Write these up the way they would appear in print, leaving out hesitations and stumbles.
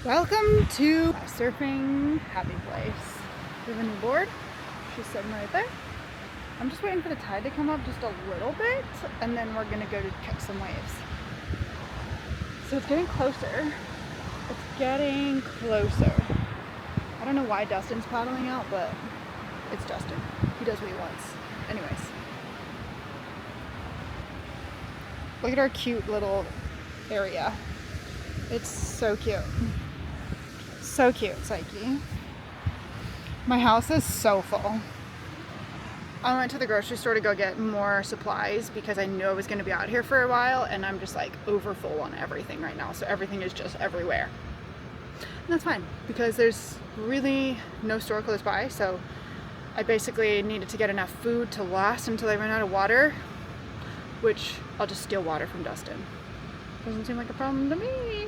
Welcome to my surfing happy place. We have a new board. She's sitting right there. I'm just waiting for the tide to come up just a little bit, and then we're gonna go to catch some waves. So it's getting closer. It's getting closer. I don't know why Dustin's paddling out, but it's Dustin. He does what he wants. Anyways. Look at our cute little area. It's so cute. So cute, Psyche. My house is so full. I went to the grocery store to go get more supplies because I knew I was going to be out here for a while, and I'm just like over full on everything right now. So everything is just everywhere. And that's fine because there's really no store close by. So I basically needed to get enough food to last until I run out of water, which I'll just steal water from Dustin. Doesn't seem like a problem to me.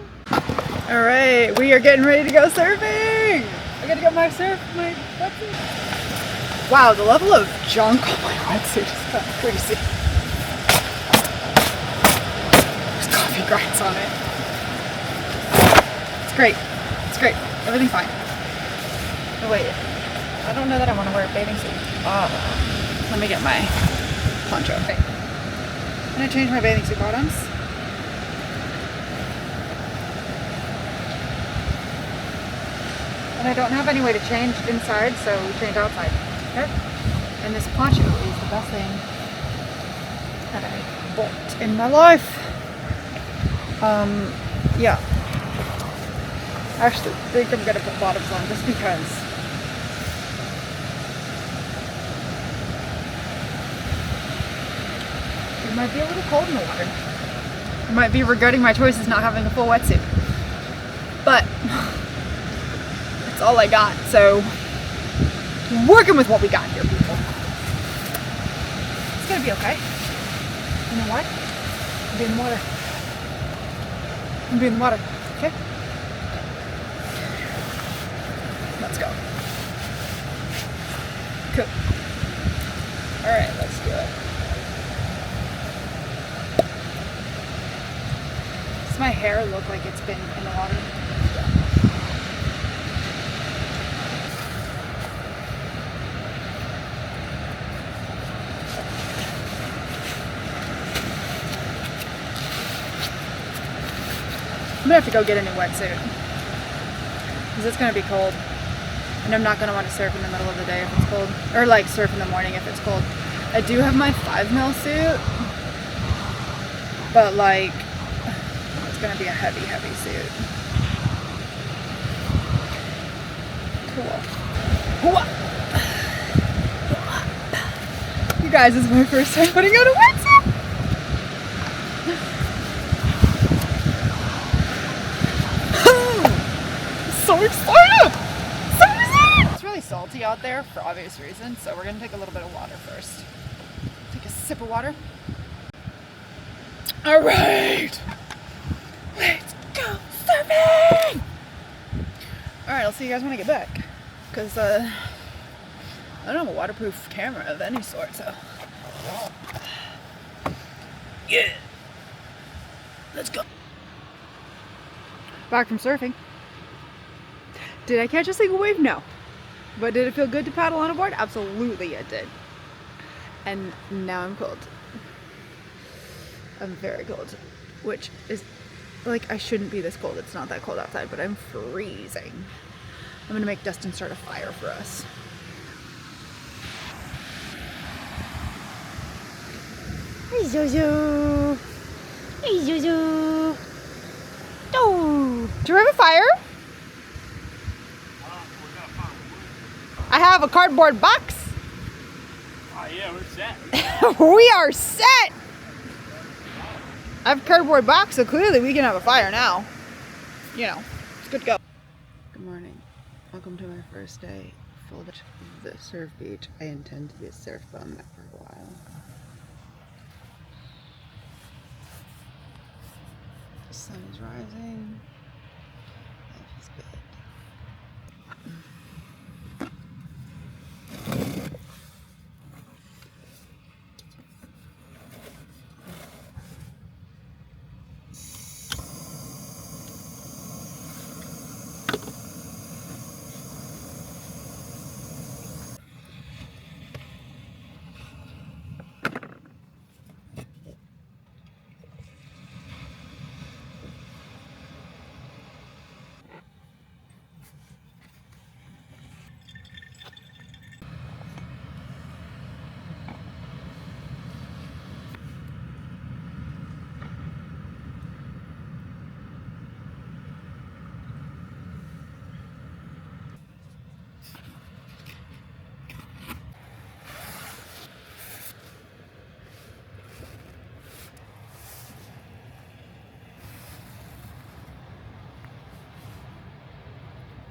All right, we are getting ready to go surfing. I gotta get my wetsuit. Wow, the level of junk on my wetsuit is kind of crazy. There's coffee grinds on it. It's great. It's great. Everything's fine. Oh wait, I don't know that I want to wear a bathing suit. Let me get my poncho. Okay. I'm gonna change my bathing suit bottoms. And I don't have any way to change inside, so we change outside. Okay? And this poncho is the best thing that I bought in my life. Yeah. I actually think I'm gonna put bottoms on just because. It might be a little cold in the water. I might be regretting my choices not having a full wetsuit. But it's all I got, so working with what we got here, people. It's gonna be okay. You know what? I'm be in the water. I'm be in the water, okay? Let's go. Cool. Alright, let's do it. Does my hair look like it's been in the water? I'm gonna have to go get a new wetsuit because it's gonna be cold, and I'm not gonna want to surf in the middle of the day if it's cold, or like surf in the morning if it's cold. I do have my 5mm suit, but like it's gonna be a heavy suit. Cool. You guys, this is my first time putting on a wetsuit. So excited! So excited! It's really salty out there for obvious reasons, so we're gonna take a little bit of water first. Take a sip of water. Alright! Let's go surfing! Alright, I'll see you guys when I get back. Because, I don't have a waterproof camera of any sort, so. Yeah! Let's go! Back from surfing. Did I catch a single wave? No. But did it feel good to paddle on a board? Absolutely it did. And now I'm cold. I'm very cold. Which is, like, I shouldn't be this cold. It's not that cold outside, but I'm freezing. I'm gonna make Dustin start a fire for us. Hey, Zozo. Hey, Zozo. Oh. Do you have a fire? I have a cardboard box. Oh yeah, we're set. We are set. I have a cardboard box, so clearly we can have a fire now. You know, it's good to go. Good morning. Welcome to my first day full of the surf beach. I intend to be a surf bum for a while. The sun is rising. Life is good.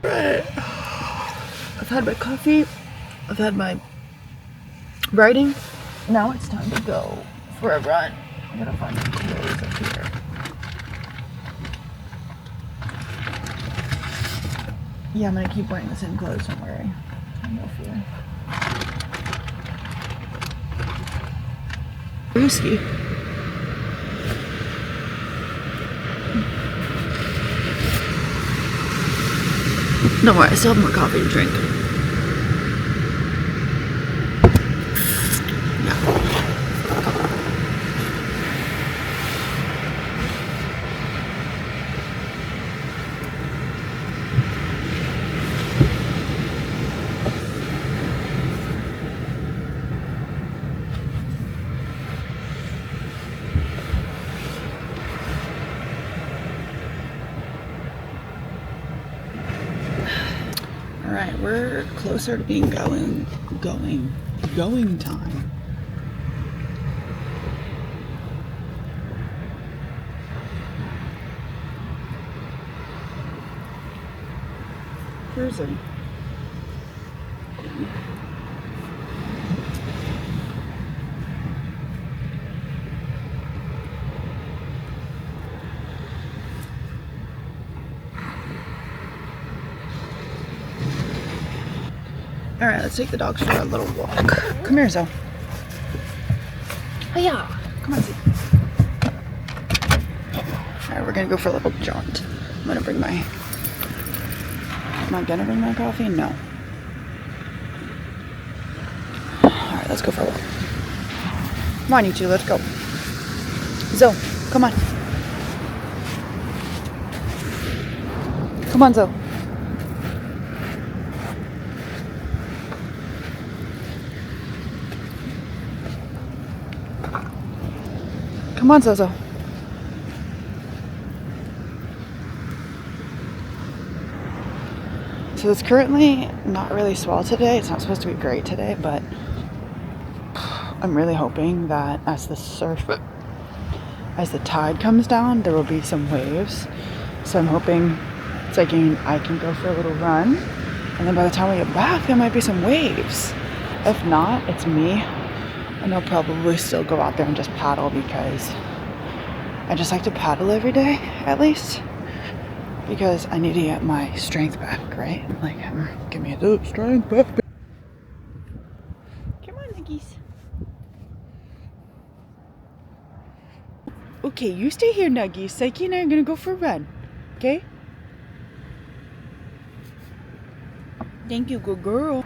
I've had my coffee. I've had my writing. Now it's time to go for a run. I'm gonna find some clothes up here. Yeah, I'm gonna keep wearing the same clothes, don't worry. No fear. Whiskey. Don't worry, I still have more coffee to drink. Alright, we're closer to being going time. Cruising. Alright, let's take the dogs for a little walk. Come here, Zoe. Oh yeah, come on, Zoe. Alright, we're gonna go for a little jaunt. I'm gonna bring my... Am I gonna bring my coffee? No. Alright, let's go for a walk. Come on, you two, let's go. Zoe, come on. Come on, Zoe. Come on, Zozo. So it's currently not really swell today. It's not supposed to be great today, but I'm really hoping that as the tide comes down, there will be some waves. So I'm hoping it's like I can go for a little run, and then by the time we get back, there might be some waves. If not, it's me. And I'll probably still go out there and just paddle because I just like to paddle every day, at least. Because I need to get my strength back, right? Like, give me the strength back. Come on, Nuggies. Okay, you stay here, Nuggies. Psyche and I are gonna go for a run. Okay? Thank you, good girl.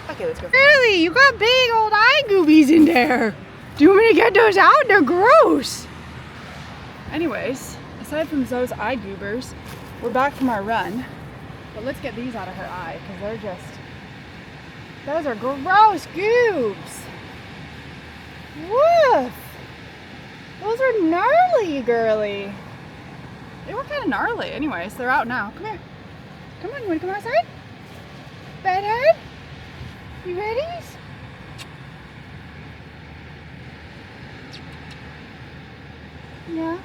Okay, let's go. Really? You got big old eye goobies in there. Do you want me to get those out? They're gross. Anyways, aside from those eye goobers, we're back from our run. But let's get these out of her eye because those are gross goobs. Woof. Those are gnarly, girly. They were kind of gnarly. Anyways, they're out now. Come here. Come on, you want to come outside? Bedhead? You ready? Yeah?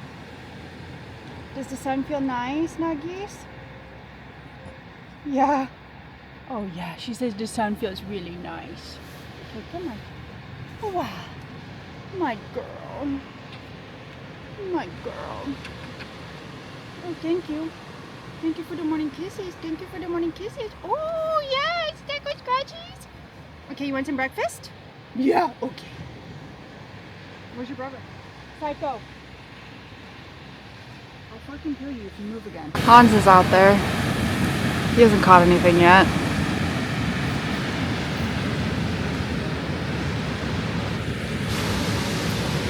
Does the sun feel nice, Nuggies? Yeah. Oh yeah, she says the sun feels really nice. Okay, come on. Oh, wow. My girl. My girl. Oh, thank you. Thank you for the morning kisses. Thank you for the morning kisses. Oh, yes. There goes scratchies. Okay, you want some breakfast? Yeah, okay. Where's your brother? Psycho. I'll fucking kill you if you move again. Hans is out there. He hasn't caught anything yet.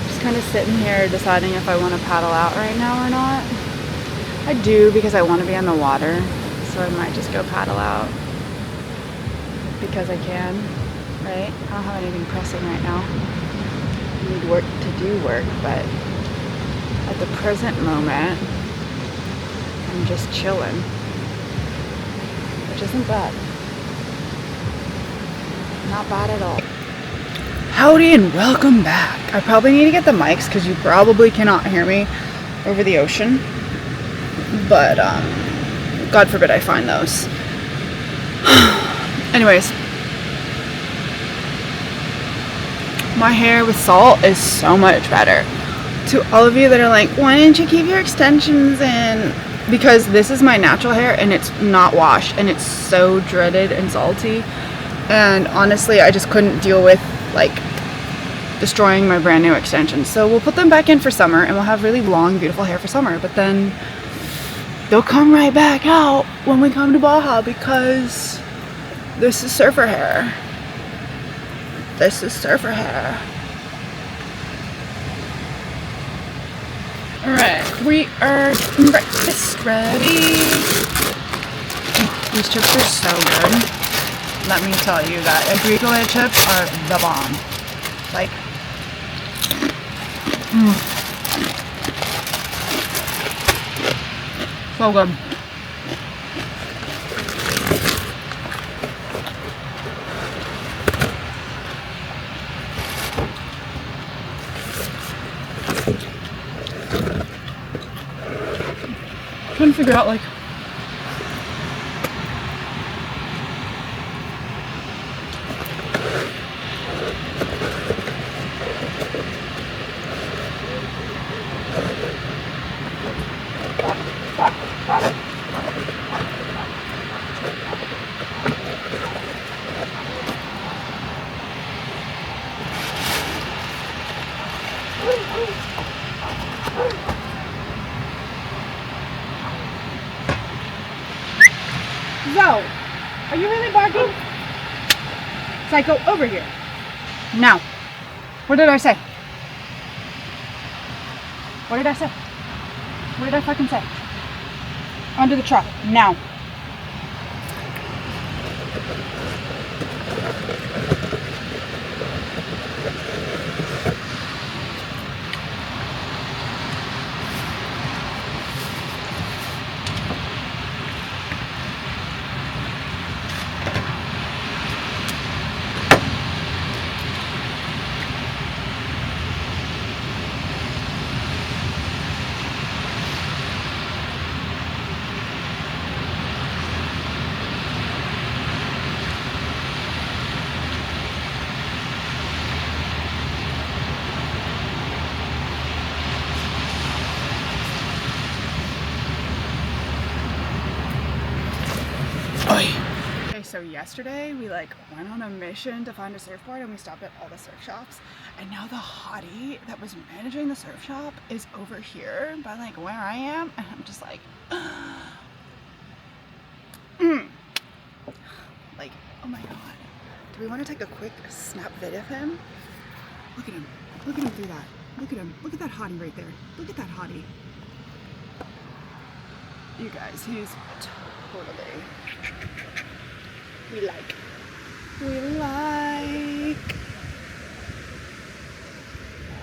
Just kind of sitting here deciding if I want to paddle out right now or not. I do because I want to be on the water, so I might just go paddle out because I can, right? I don't have anything pressing right now. I need work to do work, but at the present moment, I'm just chilling, which isn't bad. Not bad at all. Howdy and welcome back. I probably need to get the mics because you probably cannot hear me over the ocean. But God forbid I find those. Anyways, my hair with salt is so much better. To all of you that are like, why didn't you keep your extensions in? Because this is my natural hair and it's not washed and it's so dreaded and salty. And honestly, I just couldn't deal with like destroying my brand new extensions. So we'll put them back in for summer and we'll have really long, beautiful hair for summer. But then they'll come right back out when we come to Baja because this is surfer hair. This is surfer hair. Alright, we are getting breakfast ready. These chips are so good. Let me tell you that Agricola chips are the bomb. Like, so good. Trying to figure out like Zoe, are you really barking? Psycho, over here. Now. What did I say? What did I say? What did I fucking say? Under the truck. Now. Okay, so yesterday we like went on a mission to find a surfboard and we stopped at all the surf shops, and now the hottie that was managing the surf shop is over here by like where I am, and I'm just like like, oh my god, do we want to take a quick snap vid of him? Look at him do that. Look at him, look at that hottie right there. Look at that hottie. You guys, he's totally we like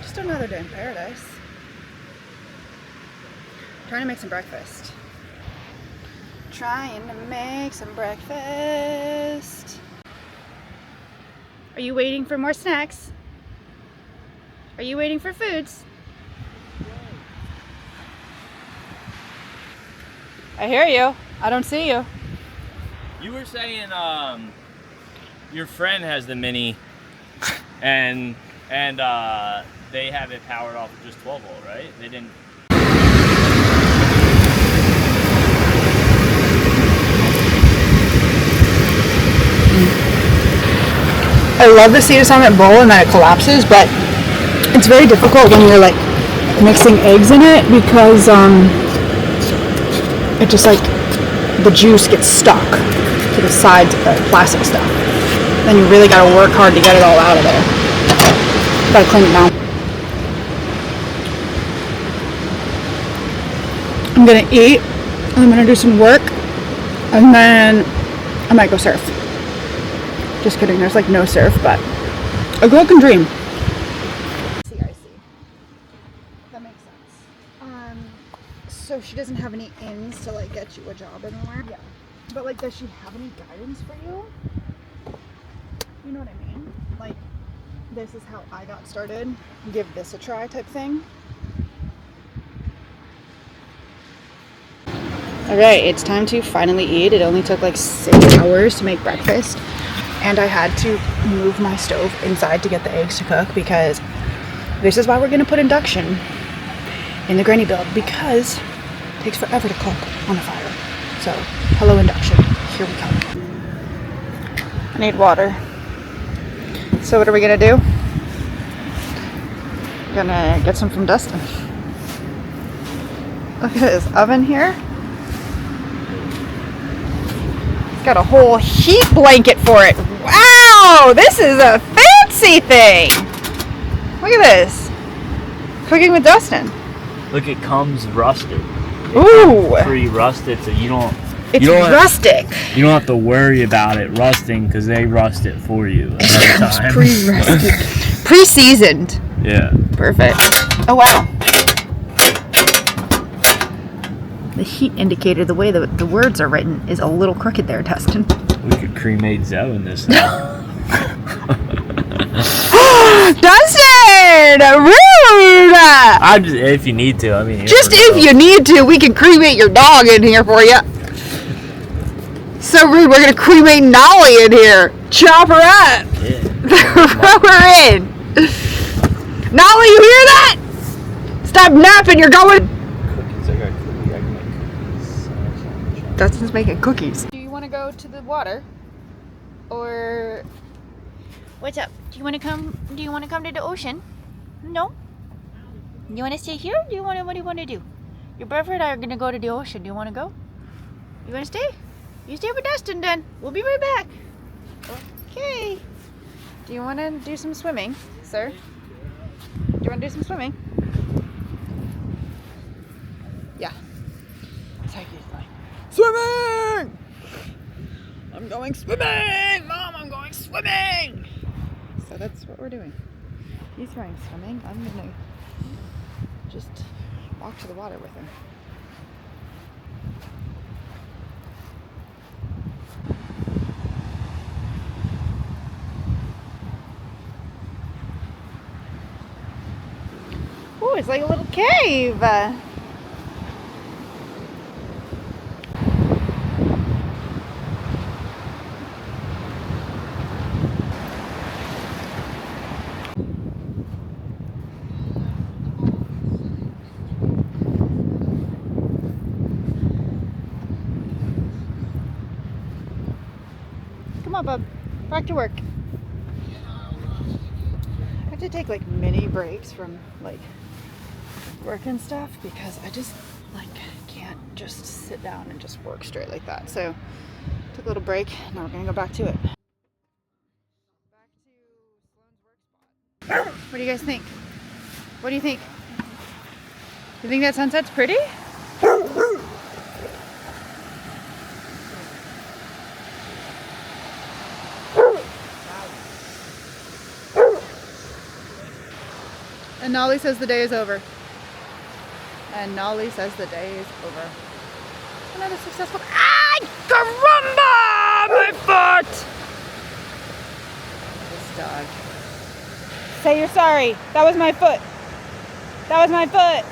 just another day in paradise. Trying to make some breakfast. Are you waiting for more snacks? Are you waiting for foods? I hear you. I don't see you. You were saying your friend has the Mini and they have it powered off of just 12 volt, right? They didn't. I love the Sea Summit bowl and that it collapses, but it's very difficult when you're like mixing eggs in it because it just like the juice gets stuck to the sides of the plastic stuff. Then you really gotta work hard to get it all out of there. Gotta clean it now. I'm gonna eat, I'm gonna do some work, and then I might go surf. Just kidding, there's like no surf, but a girl can dream. I see. That makes sense. So she doesn't have any ins to like get you a job anywhere? Yeah. But like, does she have any guidance for you? You know what I mean? Like, This is how I got started. Give this a try type thing. Alright, it's time to finally eat. It only took like 6 hours to make breakfast. And I had to move my stove inside to get the eggs to cook because this is why we're going to put induction in the granny build, because it takes forever to cook on a fire. So, hello induction. Here we come. I need water. So what are we going to do? Gonna get some from Dustin. Look at this oven here. It's got a whole heat blanket for it. Wow, this is a fancy thing. Look at this. Cooking with Dustin. Look, it comes rusted. Ooh. Pre-rusted, so you don't. It's rustic. You don't have to worry about it rusting because they rust it for you ahead of time. Pre-rusted. Pre-seasoned. Yeah. Perfect. Oh wow. The heat indicator, the way the words are written, is a little crooked there, Dustin. We could cremate Zoe in this now. Dustin! Rude! I'm just, if you need to, I mean. Just if you need to, we can cremate your dog in here for you. So rude, we're gonna cremate Nolly in here. Chop her up. Yeah. Throw her in. Nolly, you hear that? Stop napping, you're going. Cookies, I got cookies. I can make cookies. Dustin's making cookies. Do you want to go to the water? Or what's up? Do you want to come to the ocean? No? You want to stay here? What do you want to do? Your brother and I are going to go to the ocean. Do you want to go? You want to stay? You stay with Dustin then. We'll be right back. Okay. Do you want to do some swimming, sir? Do you want to do some swimming? Yeah. Psyche's like, swimming! I'm going swimming! Mom, I'm going swimming! So that's what we're doing. He's going swimming. I'm going to just walk to the water with him. Ooh, it's like a little cave. Come on, bub. Back to work. I have to take like mini breaks from like work and stuff because I just like can't just sit down and just work straight like that. So took a little break. Now we're gonna go back to it. Back to Sloan's work spot. What do you guys think? What do you think? You think that sunset's pretty? And Nolly says the day is over. And Nolly says the day is over. Another successful. Ah! Caramba! My foot! This dog. Say you're sorry. That was my foot. That was my foot.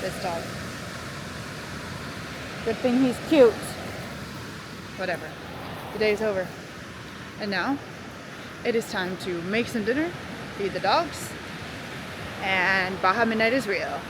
This dog. Good thing he's cute. Whatever. The day's over. And now it is time to make some dinner, feed the dogs, and Baja Midnight is real.